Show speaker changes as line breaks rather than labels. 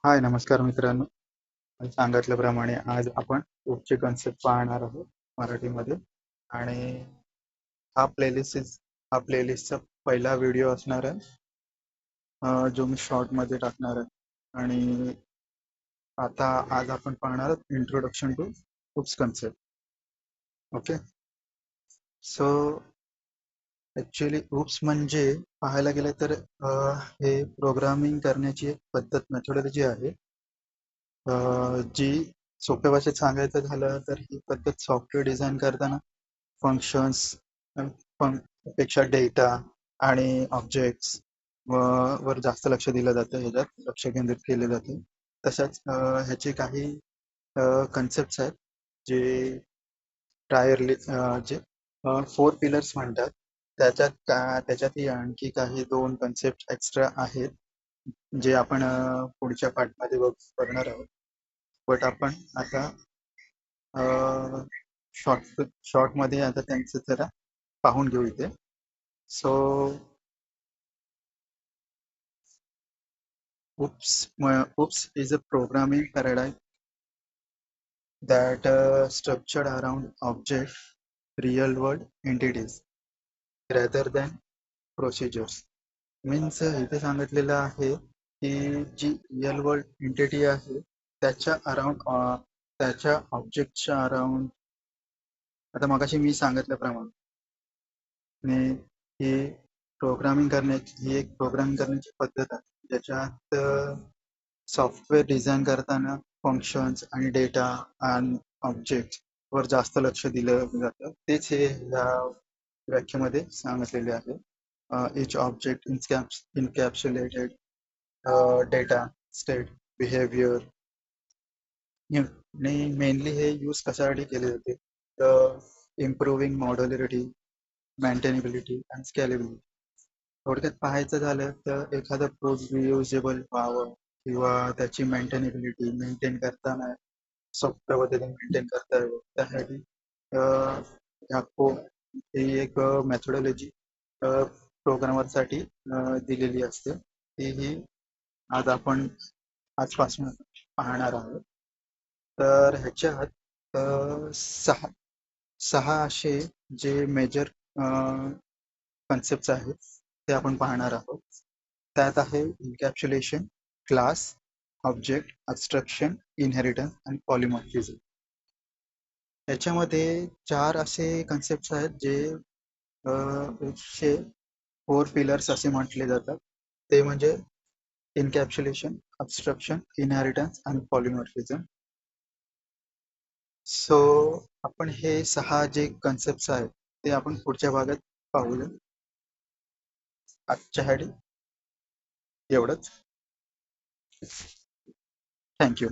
हाय, नमस्कार मित्रांनो. मी सांगितल्याप्रमाणे आज आपण उपचे कन्सेप्ट पाहणार आहोत मराठीमध्ये. आणि हा प्लेलिस्टचा पहिला व्हिडिओ असणार आहे, जो मी शॉर्टमध्ये टाकणार आहे. आणि आता आज आपण पाहणार आहोत introduction to OOPs concept. Okay. So actually OOPs म्हणजे पाहायला गेलं तर हे प्रोग्रामिंग करण्याची एक पद्धत, मेथोडॉलॉजी आहे, जी सोप्या भाषेत सांगायचं झालं तर ही पद्धत सॉफ्टवेअर डिझाईन करताना फंक्शन्स पेक्षा डेटा आणि ऑब्जेक्ट्स वर जास्त लक्ष दिलं जातं, ह्याच्यात लक्ष केंद्रित केले जाते. तशाच ह्याचे काही कन्सेप्ट आहेत जे टायरली जे फोर पिलर्स म्हणतात. त्याच्यातही आणखी काही दोन कन्सेप्ट एक्स्ट्रा आहेत, जे आपण पुढच्या पार्टमध्ये बघणार आहोत. बट आपण आता शॉर्टमध्ये आता त्यांचं जरा पाहून घेऊ इथे. So oops is a programming paradigm that structured around object real world entities rather than procedures. Means इथे सांगितलेलं आहे की जी रिअल वर्ल्ड एंटिटी आहे त्याच्या अराउंड, त्याच्या ऑब्जेक्टच्या अराउंड. आता मगाशी मी सांगितल्याप्रमाणे ही प्रोग्रामिंग करण्याची पद्धत आहे, ज्याच्यात सॉफ्टवेअर डिझाईन करताना फंक्शन्स आणि डेटा आणि ऑब्जेक्ट वर जास्त लक्ष दिलं जातं. तेच हे ह्या व्याख्येमध्ये सांगितलेले आहे. इच ऑब्जेक्ट इनकॅप्सुलेटेड डेटा, स्टेट, बिहेवियर. आणि मेनली हे यूज कशासाठी केले जाते, तर इम्प्रूव्हिंग मॉड्युलरिटी, मेंटेनेबिलिटी आणि स्केलेबिलिटी. थोडक्यात पाहायचं झालं तर एखादं प्रोज रियुजेबल व्हावं किंवा त्याची मेंटेन करताना सोप्या पद्धतीने मेंटेन करता यावं, त्यासाठी ही एक मेथोडॉलॉजी प्रोग्रामरसाठी दिलेली असते. ही आज आपण आजपासून पाहणार आहोत. तर ह्याच्यात सहा सहा असे जे मेजर कन्सेप्ट आहेत ते आपण पाहणार आहोत. त्यात आहे इन्कॅप्सुलेशन, क्लास, ऑब्जेक्ट, अब्स्ट्रक्शन, इनहेरिटन्स आणि पॉलिमॉर्फिझम. याच्यामध्ये चार असे कन्सेप्ट आहेत जे फोर पिलर्स असे म्हटले जातात. ते म्हणजे इन्कॅप्सुलेशन, अब्स्ट्रक्शन, इनहेरिटन्स आणि पॉलिमॉर्फिझम. सो आपण हे सहा जे कन्सेप्ट आहेत ते आपण पुढच्या भागात पाहूया. आजच्यासाठी एवढंच. थँक्यू.